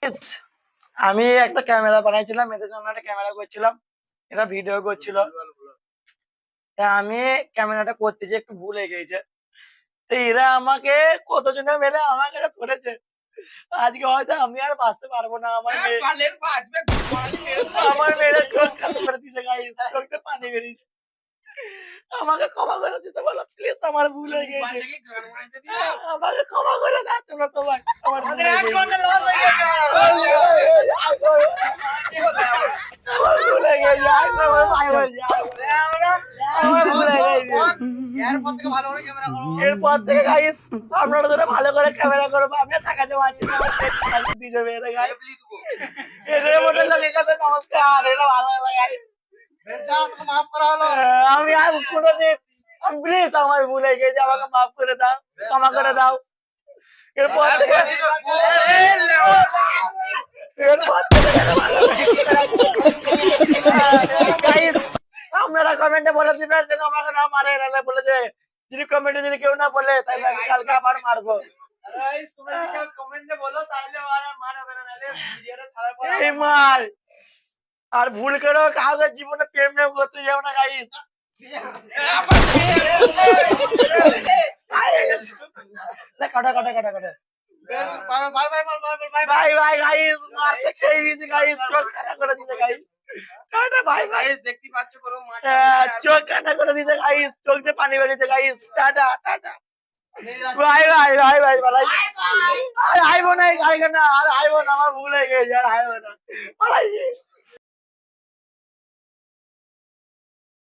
ইস, আমি একটা ক্যামেরা বানাইছিলাম, এদের জন্য একটা ক্যামেরা করছিলাম, এটা ভিডিও করছিল। তা আমি ক্যামেরাটা করতে যেয়ে একটু ভুল হয়ে গেছে। তো এরা আমাকে কতজনে মেরে আমাকে ধরেছে। আজকে হয়তো আমি আর বাঁচতে পারবো না। আমার মেয়েরা চোখ কালো করে দিয়েছে গাইস, চোখে পানি বেরিয়েছে। আমাকে ক্ষমা করে দিতে বলো প্লিজ, আমার ভুল হয়ে গেছে। আমাকে ক্ষমা করে দাও তোমরা সবাই, আমার ভুল হয়ে গেছে। আমার ভুল হয়ে গেছে, আমার ভাই হয়ে যায়। আমার ভুল হয়ে গেছে। এরপর থেকে গাইস আপনারা ধরে ভালো করে ক্যামেরা করবো। আমি তাকাতে পারছি না, আমার পেট ফাঁকি দিয়ে যাবে এরা গাইস। এদের মধ্যে লোকের কাছে নমস্কার, এরা ভালো গাইস। আমি আর কোনোদিন, প্লিজ আমার ভুল হয়ে গেছে, আমাকে মাফ করে দাও, ক্ষমা করে দাও। এরপর থেকে গাইস আপনারা কমেন্টে বলে দিবেন যেন আমাকে না মারে। এরা বলেছে যদি কমেন্টে যদি কেউ না বলে তাহলে আমি কালকে আবার মারবো। এই মার আর ভুল করেও কাউকে জীবনে প্রেম করতে যাও না গাইস। কাটা কাটা কাটা কাটা ভাই ভাই গাইস মারতে খেয়ে দিয়েছে গাইস, চোখ কাটা করে দিয়েছে গাইস। টাটা ভাই ভাই, দেখতে পাচ্ছ পুরো চোখ কাটা করে দিয়েছে গাইস, চোখ দিয়ে পানি বেরিয়েছে গাইস। টাটা টাটা ভাই ভাই ভাই ভাই ভাই আর আইবো না, আর আইবো না, আমার ভুল হয়ে গেছে, আর আইবো না।